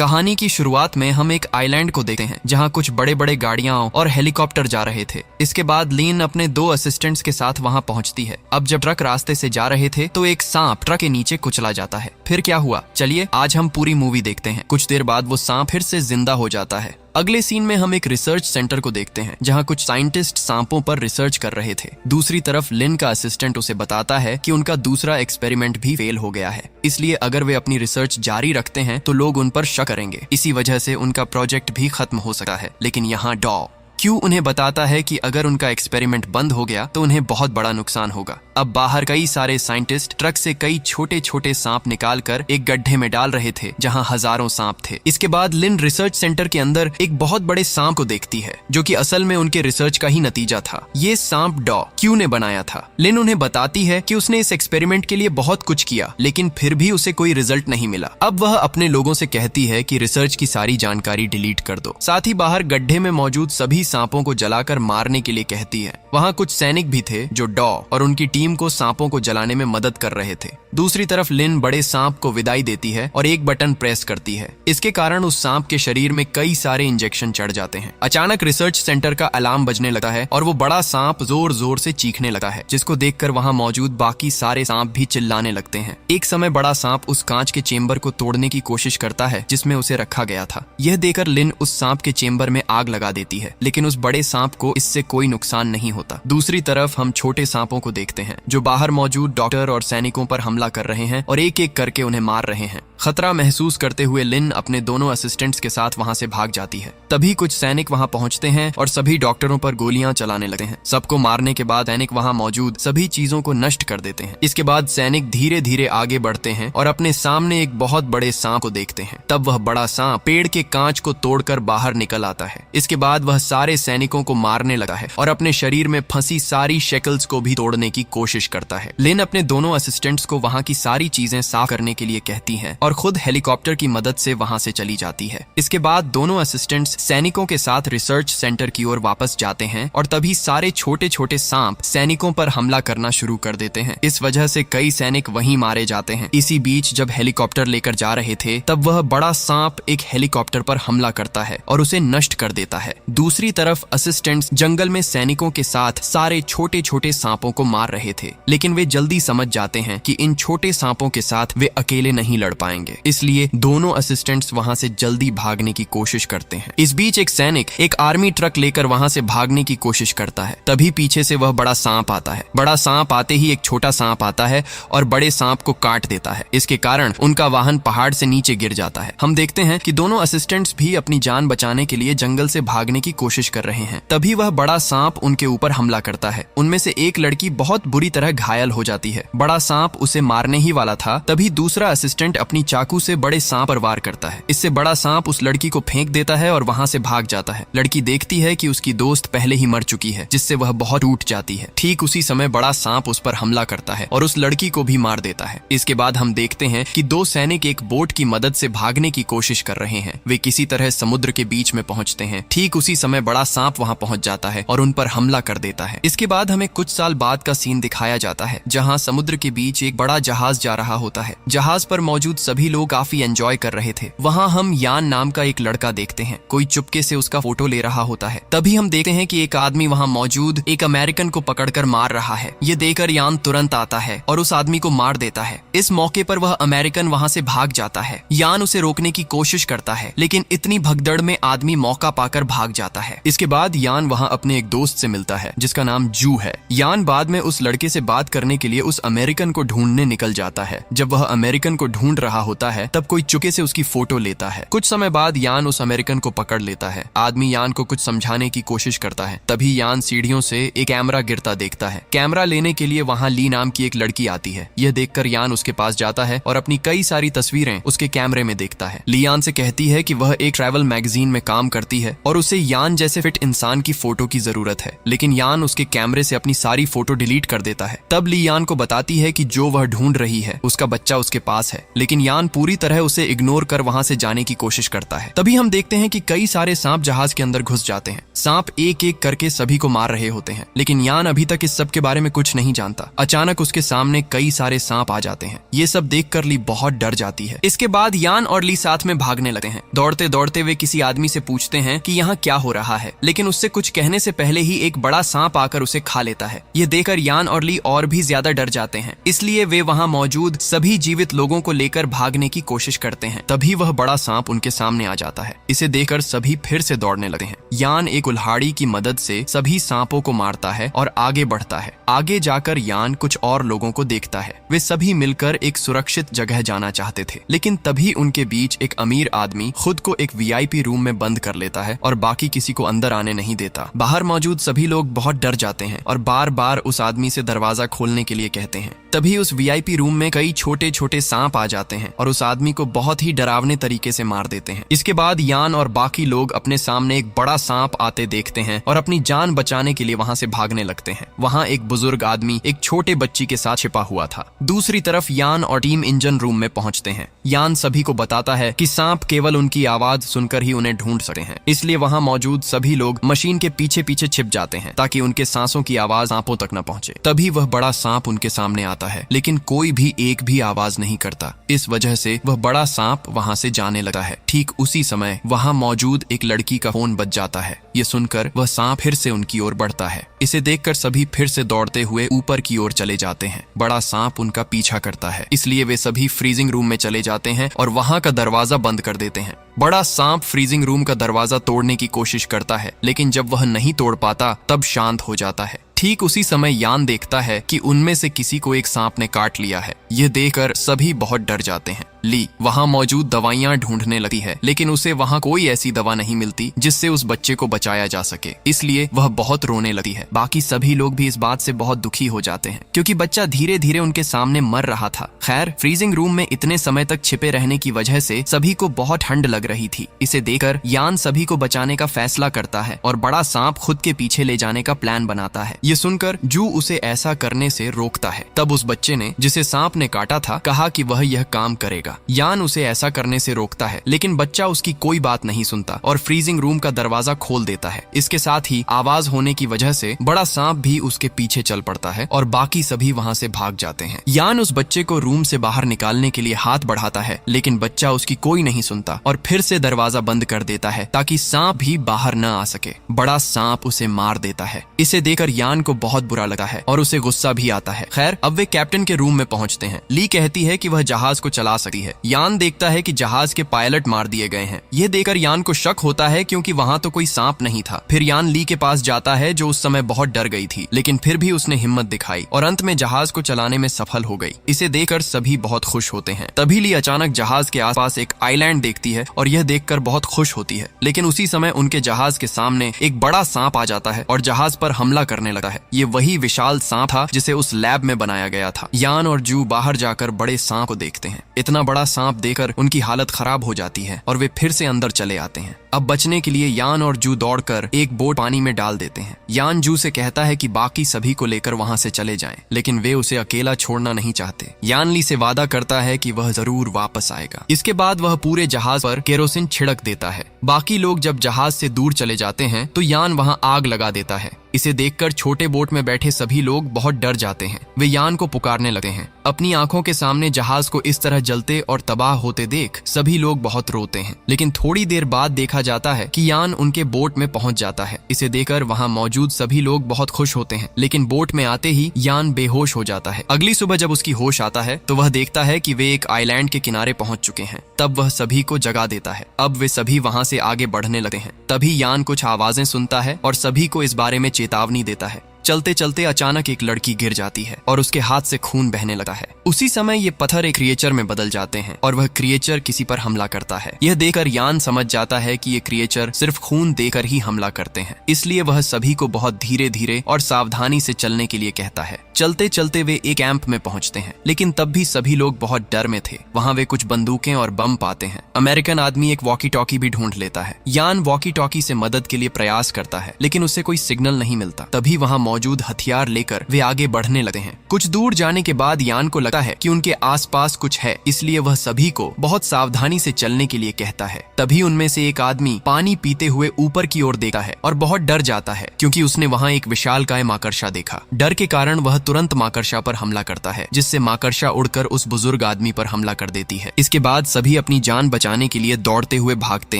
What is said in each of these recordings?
कहानी की शुरुआत में हम एक आइलैंड को देखते हैं जहां कुछ बड़े बड़े गाड़ियां और हेलीकॉप्टर जा रहे थे। इसके बाद लीन अपने 2 असिस्टेंट्स के साथ वहां पहुंचती है। अब जब ट्रक रास्ते से जा रहे थे तो एक सांप ट्रक के नीचे कुचला जाता है। फिर क्या हुआ, चलिए आज हम पूरी मूवी देखते हैं। कुछ देर बाद वो सांप फिर से जिंदा हो जाता है। अगले सीन में हम एक रिसर्च सेंटर को देखते हैं जहां कुछ साइंटिस्ट सांपों पर रिसर्च कर रहे थे। दूसरी तरफ लिन का असिस्टेंट उसे बताता है कि उनका दूसरा एक्सपेरिमेंट भी फेल हो गया है, इसलिए अगर वे अपनी रिसर्च जारी रखते हैं तो लोग उन पर शक करेंगे। इसी वजह से उनका प्रोजेक्ट भी खत्म हो सकता है। लेकिन यहाँ डॉ क्यू उन्हें बताता है कि अगर उनका एक्सपेरिमेंट बंद हो गया तो उन्हें बहुत बड़ा नुकसान होगा। अब बाहर कई सारे साइंटिस्ट ट्रक से कई छोटे छोटे सांप निकालकर एक गड्ढे में डाल रहे थे जहां हजारों सांप थे। इसके बाद लिन रिसर्च सेंटर के अंदर एक बहुत बड़े सांप को देखती है जो कि असल में उनके रिसर्च का ही नतीजा था। ये सांप डॉ क्यू ने बनाया था। लिन उन्हें बताती है कि उसने इस एक्सपेरिमेंट के लिए बहुत कुछ किया लेकिन फिर भी उसे कोई रिजल्ट नहीं मिला। अब वह अपने लोगों से कहती है कि रिसर्च की सारी जानकारी डिलीट कर दो। साथ ही बाहर गड्ढे में मौजूद सभी सांपों को जलाकर मारने के लिए कहती है। वहां कुछ सैनिक भी थे जो डॉ और उनकी टीम को सांपों को जलाने में मदद कर रहे थे। दूसरी तरफ लिन बड़े सांप को विदाई देती है और एक बटन प्रेस करती है। इसके कारण उस सांप के शरीर में कई सारे इंजेक्शन चढ़ जाते हैं। अचानक रिसर्च सेंटर का अलार्म बजने लगता है और वो बड़ा सांप जोर जोर से चीखने लगता है, जिसको देखकर वहां मौजूद बाकी सारे सांप भी चिल्लाने लगते हैं। एक समय बड़ा सांप उस कांच के चेंबर को तोड़ने की कोशिश करता है जिसमें उसे रखा गया था। यह देखकर लिन उस सांप के चेंबर में आग लगा देती है, लेकिन उस बड़े सांप को इससे कोई नुकसान नहीं होता। दूसरी तरफ हम छोटे सांपों को देखते हैं जो बाहर मौजूद डॉक्टर और सैनिकों पर हमला कर रहे हैं और एक एक करके उन्हें मार रहे हैं। खतरा महसूस करते हुए लिन अपने दोनों असिस्टेंट्स के साथ वहां से भाग जाती है। तभी कुछ सैनिक वहां पहुंचते हैं और सभी डॉक्टरों पर गोलियां चलाने लगते हैं। सबको मारने के बाद सैनिक वहां मौजूद सभी चीजों को नष्ट कर देते हैं। इसके बाद सैनिक धीरे धीरे आगे बढ़ते हैं और अपने सामने एक बहुत बड़े सांप को देखते हैं। तब वह बड़ा सांप पेड़ के कांच को तोड़कर बाहर निकल आता है। इसके बाद वह सारे सैनिकों को मारने लगा है और अपने शरीर में फंसी सारी शेकल्स को भी तोड़ने की कोशिश करता है। लिन अपने दोनों असिस्टेंट्स को वहां की सारी चीजें साफ करने के लिए कहती हैं और खुद हेलीकॉप्टर की मदद से वहां से चली जाती है। इसके बाद दोनों असिस्टेंट्स सैनिकों के साथ रिसर्च सेंटर की ओर वापस जाते हैं और तभी सारे छोटे छोटे सांप सैनिकों पर हमला करना शुरू कर देते हैं। इस वजह से कई सैनिक वहीं मारे जाते हैं। इसी बीच जब हेलीकॉप्टर लेकर जा रहे थे तब वह बड़ा सांप एक हेलीकॉप्टर पर हमला करता है और उसे नष्ट कर देता है। दूसरी तरफ असिस्टेंट्स जंगल में सैनिकों के साथ सारे छोटे छोटे सांपों को मार रहे थे, लेकिन वे जल्दी समझ जाते हैं कि इन छोटे सांपों के साथ वे अकेले नहीं लड़ पाएंगे, इसलिए दोनों असिस्टेंट्स वहां से जल्दी भागने की कोशिश करते हैं। इस बीच एक सैनिक एक आर्मी ट्रक लेकर वहां से भागने की कोशिश करता है। तभी पीछे से वह बड़ा सांप आता है। बड़ा सांप आते ही एक छोटा सांप आता है और बड़े सांप को काट देता है। इसके कारण उनका वाहन पहाड़ से नीचे गिर जाता है। हम देखते हैं कि दोनों असिस्टेंट्स भी अपनी जान बचाने के लिए जंगल से भागने की कोशिश कर रहे हैं। तभी वह बड़ा सांप उनके ऊपर हमला करता है। उनमें से एक लड़की बहुत बुरी तरह घायल हो जाती है। बड़ा सांप उसे मारने ही वाला था, तभी दूसरा असिस्टेंट अपनी चाकू से बड़े सांप पर वार करता है। इससे बड़ा सांप उस लड़की को फेंक देता है और वहां से भाग जाता है। लड़की देखती है कि उसकी दोस्त पहले ही मर चुकी है, जिससे वह बहुत टूट जाती है। ठीक उसी समय बड़ा सांप उस पर हमला करता है और उस लड़की को भी मार देता है। इसके बाद हम देखते हैं कि 2 सैनिक एक बोट की मदद से भागने की कोशिश कर रहे हैं। वे किसी तरह समुद्र के बीच में पहुंचते हैं। ठीक उसी समय बड़ा सांप वहां पहुंच जाता है और उन पर हमला कर देता है। इसके बाद हमें कुछ साल बाद का सीन दिखाया जाता है जहां समुद्र के बीच एक बड़ा जहाज जा रहा होता है। जहाज पर मौजूद सभी लोग काफी एंजॉय कर रहे थे। वहां हम यान नाम का एक लड़का देखते हैं। कोई चुपके से उसका फोटो ले रहा होता है। तभी हम देखते हैं कि एक आदमी वहां मौजूद एक अमेरिकन को पकड़कर मार रहा है। ये देखकर यान तुरंत आता है और उस आदमी को मार देता है। इस मौके पर वह अमेरिकन वहां से भाग जाता है। यान उसे रोकने की कोशिश करता है, लेकिन इतनी भगदड़ में आदमी मौका पाकर भाग जाता है। इसके बाद यान वहां अपने एक दोस्त से मिलता है जिसका नाम जू है। यान बाद में उस लड़के से बात करने के लिए उस अमेरिकन को ढूंढने निकल जाता है। जब वह अमेरिकन को ढूंढ रहा होता है तब कोई चुपके से उसकी फोटो लेता है। कुछ समय बाद यान उस अमेरिकन को पकड़ लेता है। आदमी यान को कुछ समझाने की कोशिश करता है। तभी यान सीढ़ियों से एक कैमरा गिरता देखता है। कैमरा लेने के लिए वहां ली नाम की एक लड़की आती है। यह देखकर यान उसके पास जाता है और अपनी कई सारी तस्वीरें उसके कैमरे में देखता है। ली यान से कहती है कि वह एक ट्रैवल मैगजीन में काम करती है और उसे यान जैसे से फिट इंसान की फोटो की जरूरत है, लेकिन यान उसके कैमरे से अपनी सारी फोटो डिलीट कर देता है। तब ली यान को बताती है कि जो वह ढूंढ रही है उसका बच्चा उसके पास है, लेकिन यान पूरी तरह उसे इग्नोर कर वहां से जाने की कोशिश करता है। तभी हम देखते हैं कि कई सारे सांप जहाज के अंदर घुस जाते हैं। सांप एक एक करके सभी को मार रहे होते हैं, लेकिन यान अभी तक इस सब के बारे में कुछ नहीं जानता। अचानक उसके सामने कई सारे सांप आ जाते हैं। ये सब देखकर ली बहुत डर जाती है। इसके बाद यान और ली साथ में भागने लगते हैं। दौड़ते दौड़ते वे किसी आदमी से पूछते हैं कि यहाँ क्या हो रहा है, लेकिन उससे कुछ कहने से पहले ही एक बड़ा सांप आकर उसे खा लेता है। ये देखकर यान और ली और भी ज्यादा डर जाते हैं, इसलिए वे वहाँ मौजूद सभी जीवित लोगों को लेकर भागने की कोशिश करते हैं। तभी वह बड़ा सांप उनके सामने आ जाता है। इसे देखकर सभी फिर से दौड़ने लगते हैं। यान एक कुल्हाड़ी की मदद से सभी सांपों को मारता है और आगे बढ़ता है। आगे जाकर यान कुछ और लोगों को देखता है। वे सभी मिलकर एक सुरक्षित जगह जाना चाहते थे, लेकिन तभी उनके बीच एक अमीर आदमी खुद को एक वीआईपी रूम में बंद कर लेता है और बाकी किसी को अंदर आने नहीं देता। बाहर मौजूद सभी लोग बहुत डर जाते हैं और बार बार उस आदमी से दरवाजा खोलने के लिए कहते हैं। तभी उस वीआईपी रूम में कई छोटे छोटे सांप आ जाते हैं और उस आदमी को बहुत ही डरावने तरीके से मार देते हैं। इसके बाद यान और बाकी लोग अपने सामने एक बड़ा सांप आते देखते हैं और अपनी जान बचाने के लिए वहां से भागने लगते हैं। वहां एक बुजुर्ग आदमी एक छोटे बच्ची के साथ छिपा हुआ था। दूसरी तरफ यान और टीम इंजन रूम में पहुंचते हैं। यान सभी को बताता है कि सांप केवल उनकी आवाज सुनकर ही उन्हें ढूंढ सकते हैं, इसलिए वहां मौजूद सभी लोग मशीन के पीछे पीछे छिप जाते हैं ताकि उनके सांसों की आवाज सांपों तक न पहुंचे। तभी वह बड़ा सांप उनके सामने आता है, लेकिन कोई भी एक भी आवाज नहीं करता। इस वजह से वह बड़ा सांप वहां से जाने लगा है। ठीक उसी समय वहां मौजूद एक लड़की का फोन बज जाता है। ये सुनकर वह सांप फिर से उनकी ओर बढ़ता है। इसे देखकर सभी फिर से दौड़ते हुए ऊपर की ओर चले जाते हैं। बड़ा सांप उनका पीछा करता है, इसलिए वे सभी फ्रीजिंग रूम में चले जाते हैं और वहां का दरवाजा बंद कर देते हैं। बड़ा सांप फ्रीजिंग रूम का दरवाजा तोड़ने की कोशिश करता है, लेकिन जब वह नहीं तोड़ पाता तब शांत हो जाता है। ठीक उसी समय यान देखता है कि उनमें से किसी को एक सांप ने काट लिया है। यह देखकर सभी बहुत डर जाते हैं। ली वहां मौजूद दवाइयां ढूंढने लगती है, लेकिन उसे वहां कोई ऐसी दवा नहीं मिलती जिससे उस बच्चे को बचाया जा सके, इसलिए वह बहुत रोने लगती है। बाकी सभी लोग भी इस बात से बहुत दुखी हो जाते हैं, क्योंकि बच्चा धीरे धीरे उनके सामने मर रहा था। खैर, फ्रीजिंग रूम में इतने समय तक छिपे रहने की वजह से सभी को बहुत ठंड लग रही थी। इसे देखकर यान सभी को बचाने का फैसला करता है और बड़ा सांप खुद के पीछे ले जाने का प्लान बनाता है। ये सुनकर जू उसे ऐसा करने से रोकता है। तब उस बच्चे ने, जिसे सांप ने काटा था, कहा कि वह यह काम करेगा। यान उसे ऐसा करने से रोकता है, लेकिन बच्चा उसकी कोई बात नहीं सुनता और फ्रीजिंग रूम का दरवाजा खोल देता है। इसके साथ ही आवाज होने की वजह से बड़ा सांप भी उसके पीछे चल पड़ता है और बाकी सभी वहां से भाग जाते हैं। यान उस बच्चे को रूम से बाहर निकालने के लिए हाथ बढ़ाता है, लेकिन बच्चा उसकी कोई नहीं सुनता और फिर से दरवाजा बंद कर देता है ताकि सांप भी बाहर न आ सके। बड़ा सांप उसे मार देता है। इसे देखकर यान को बहुत बुरा लगा है और उसे गुस्सा भी आता है। खैर, अब वे कैप्टन के रूम में पहुंचते हैं। ली कहती है कि वह जहाज को चला सकती है। यान देखता है कि जहाज के पायलट मार दिए गए हैं। यह देखकर यान को शक होता है, क्योंकि वहां तो कोई सांप नहीं था। फिर यान ली के पास जाता है, जो उस समय बहुत डर गई थी, लेकिन फिर भी उसने हिम्मत दिखाई और अंत में जहाज को चलाने में सफल हो गई। इसे देखकर सभी बहुत खुश होते हैं। तभी ली अचानक जहाज के आसपास एक आइलैंड देखती है और यह देखकर बहुत खुश होती है, लेकिन उसी समय उनके जहाज के सामने एक बड़ा सांप आ जाता है और जहाज पर हमला करने लगा है। ये वही विशाल सांप था जिसे उस लैब में बनाया गया था। यान और जू बाहर जाकर बड़े सांप को देखते हैं। इतना बड़ा सांप देखकर उनकी हालत खराब हो जाती है और वे फिर से अंदर चले आते हैं। अब बचने के लिए यान और जू दौड़कर एक बोट पानी में डाल देते हैं। यान जू से कहता है कि बाकी सभी को लेकर वहां से चले जाएं, लेकिन वे उसे अकेला छोड़ना नहीं चाहते। यान ली से वादा करता है कि वह जरूर वापस आएगा। इसके बाद वह पूरे जहाज पर केरोसिन छिड़क देता है। बाकी लोग जब जहाज से दूर चले जाते हैं तो यान वहां आग लगा देता है। इसे देखकर छोटे बोट में बैठे सभी लोग बहुत डर जाते हैं। वे यान को पुकारने लगते हैं। अपनी आंखों के सामने जहाज को इस तरह जलते और तबाह होते देख सभी लोग बहुत रोते हैं, लेकिन थोड़ी देर बाद देखा जाता है कि यान उनके बोट में पहुंच जाता है। इसे देखकर वहां मौजूद सभी लोग बहुत खुश होते हैं, लेकिन बोट में आते ही यान बेहोश हो जाता है। अगली सुबह जब उसकी होश आता है तो वह देखता है कि वे एक आइलैंड के किनारे पहुंच चुके हैं। तब वह सभी को जगा देता है। अब वे सभी वहां से आगे बढ़ने लगते हैं। तभी यान कुछ आवाजें सुनता है और सभी को इस बारे में चेतावनी देता है। चलते चलते अचानक एक लड़की गिर जाती है और उसके हाथ से खून बहने लगता है। उसी समय ये पत्थर एक क्रिएचर में बदल जाते हैं और वह क्रिएचर किसी पर हमला करता है। यह देखकर यान समझ जाता है कि ये क्रिएचर सिर्फ खून देकर ही हमला करते हैं, इसलिए वह सभी को बहुत धीरे धीरे और सावधानी से चलने के लिए कहता है। चलते चलते वे एक कैंप में पहुंचते हैं, लेकिन तब भी सभी लोग बहुत डर में थे। वहां वे कुछ बंदूकें और बम पाते हैं। अमेरिकन आदमी एक वॉकी टॉकी भी ढूंढ लेता है। यान वॉकी टॉकी से मदद के लिए प्रयास करता है, लेकिन उससे कोई सिग्नल नहीं मिलता। तभी वहां मौजूद हथियार लेकर वे आगे बढ़ने लगते हैं। कुछ दूर जाने के बाद यान को लगता है कि उनके आसपास कुछ है, इसलिए वह सभी को बहुत सावधानी से चलने के लिए कहता है। तभी उनमें से एक आदमी पानी पीते हुए ऊपर की ओर देखता है और बहुत डर जाता है, क्योंकि उसने वहां एक विशालकाय माकड़सा देखा। डर के कारण वह तुरंत माकड़सा पर हमला करता है, जिससे माकड़सा उड़कर उस बुजुर्ग आदमी पर हमला कर देती है। इसके बाद सभी अपनी जान बचाने के लिए दौड़ते हुए भागते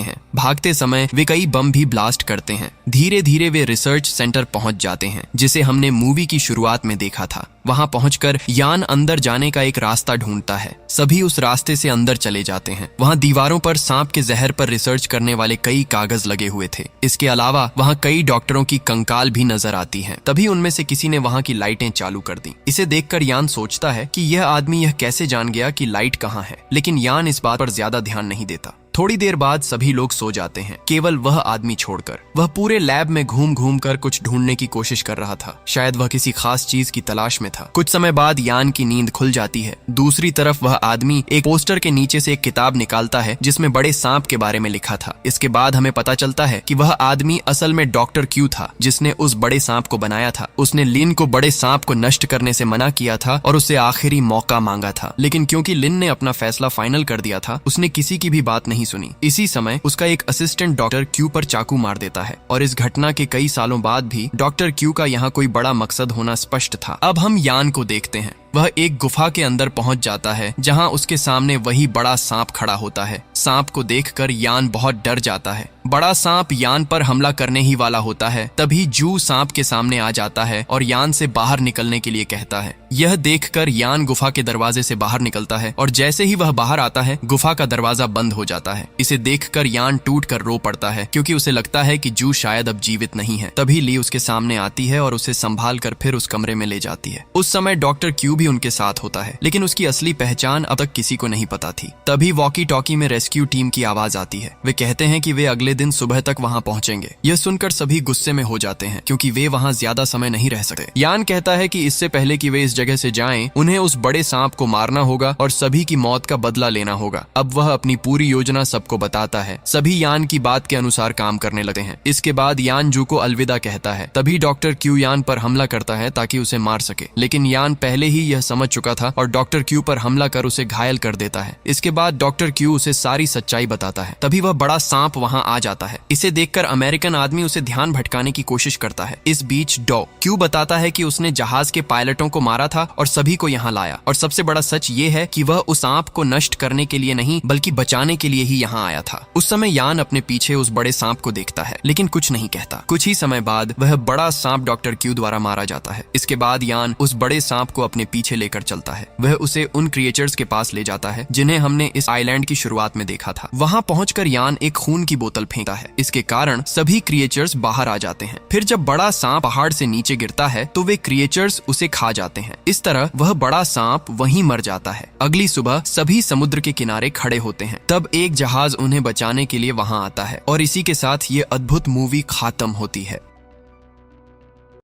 हैं। भागते समय वे कई बम भी ब्लास्ट करते हैं। धीरे धीरे वे रिसर्च सेंटर पहुंच जाते हैं, जिसे हमने मूवी की शुरुआत में देखा था। वहां पहुंचकर यान अंदर जाने का एक रास्ता ढूंढता है। सभी उस रास्ते से अंदर चले जाते हैं। वहां दीवारों पर सांप के जहर पर रिसर्च करने वाले कई कागज लगे हुए थे। इसके अलावा वहां कई डॉक्टरों की कंकाल भी नजर आती हैं। तभी उनमें से किसी ने वहां की लाइटें चालू कर दी। इसे देखकर यान सोचता है कि यह आदमी यह कैसे जान गया कि लाइट कहाँ है, लेकिन यान इस बात पर ज्यादा ध्यान नहीं देता। थोड़ी देर बाद सभी लोग सो जाते हैं, केवल वह आदमी छोड़कर। वह पूरे लैब में घूम घूम कर कुछ ढूंढने की कोशिश कर रहा था। शायद वह किसी खास चीज की तलाश में था। कुछ समय बाद यान की नींद खुल जाती है। दूसरी तरफ वह आदमी एक पोस्टर के नीचे से एक किताब निकालता है, जिसमें बड़े सांप के बारे में लिखा था। इसके बाद हमें पता चलता है कि वह आदमी असल में डॉक्टर क्यू था, जिसने उस बड़े सांप को बनाया था। उसने लिन को बड़े सांप को नष्ट करने से मना किया था और उससे आखिरी मौका मांगा था, लेकिन क्योंकि लिन ने अपना फैसला फाइनल कर दिया था, उसने किसी की भी बात नहीं सुनी। इसी समय उसका एक असिस्टेंट डॉक्टर क्यू पर चाकू मार देता है और इस घटना के कई सालों बाद भी डॉक्टर क्यू का यहाँ कोई बड़ा मकसद होना स्पष्ट था। अब हम यान को देखते हैं। वह एक गुफा के अंदर पहुंच जाता है, जहां उसके सामने वही बड़ा सांप खड़ा होता है। सांप को देखकर यान बहुत डर जाता है। बड़ा सांप यान पर हमला करने ही वाला होता है। तभी जू सांप के सामने आ जाता है और यान से बाहर निकलने के लिए कहता है। यह देखकर यान गुफा के दरवाजे से बाहर निकलता है और जैसे ही वह बाहर आता है, गुफा का दरवाजा बंद हो जाता है। इसे देखकर यान टूट कर रो पड़ता है, क्योंकि उसे लगता है कि जू शायद अब जीवित नहीं है। तभी ली उसके सामने आती है और उसे संभाल कर फिर उस कमरे में ले जाती है। उस समय डॉक्टर क्यू भी उनके साथ होता है, लेकिन उसकी असली पहचान अब तक किसी को नहीं पता थी। तभी वॉकी टॉकी में रेस्क्यू टीम की आवाज आती है। वे कहते हैं कि वे अगले दिन सुबह तक वहां पहुंचेंगे। यह सुनकर सभी गुस्से में हो जाते हैं, क्योंकि वे वहां ज्यादा समय नहीं रह सकते। यान कहता है कि इससे पहले कि वे इस जगह से जाएं, उन्हें उस बड़े सांप को मारना होगा और सभी की मौत का बदला लेना होगा। अब वह अपनी पूरी योजना सबको बताता है। सभी यान की बात के अनुसार काम करने लगते हैं। इसके बाद यान जू को अलविदा कहता है। तभी डॉक्टर क्यू यान पर हमला करता है ताकि उसे मार सके, लेकिन यान पहले ही यह समझ चुका था और डॉक्टर क्यू पर हमला कर उसे घायल कर देता है। इसके बाद डॉक्टर क्यू उसे सारी सच्चाई बताता है। तभी वह बड़ा सांप वहां आ जाता है। इसे देखकर अमेरिकन आदमी उसे ध्यान भटकाने की कोशिश करता है। इस बीच क्यू बताता है कि उसने जहाज के पायलटों को मारा था और सभी को यहाँ लाया, और सबसे बड़ा सच ये है कि वह उस सांप को नष्ट करने के लिए नहीं बल्कि बचाने के लिए ही यहाँ आया था। उस समय यान अपने पीछे उस बड़े सांप को देखता है, लेकिन कुछ नहीं कहता। कुछ ही समय बाद वह बड़ा सांप डॉक्टर क्यू द्वारा मारा जाता है। इसके बाद यान उस बड़े सांप को अपने पीछे लेकर चलता है। वह उसे उन क्रिएचर्स के पास ले जाता है जिन्हें हमने इस आइलैंड की शुरुआत में देखा था। वहां पहुंचकर यान एक खून की बोतल फेंकता है। इसके कारण सभी क्रिएचर्स बाहर आ जाते हैं। फिर जब बड़ा सांप पहाड़ से नीचे गिरता है तो वे क्रिएचर्स उसे खा जाते हैं। इस तरह वह बड़ा सांप वहीं मर जाता है। अगली सुबह सभी समुद्र के किनारे खड़े होते हैं। तब एक जहाज उन्हें बचाने के लिए वहां आता है और इसी के साथ ये अद्भुत मूवी खत्म होती है।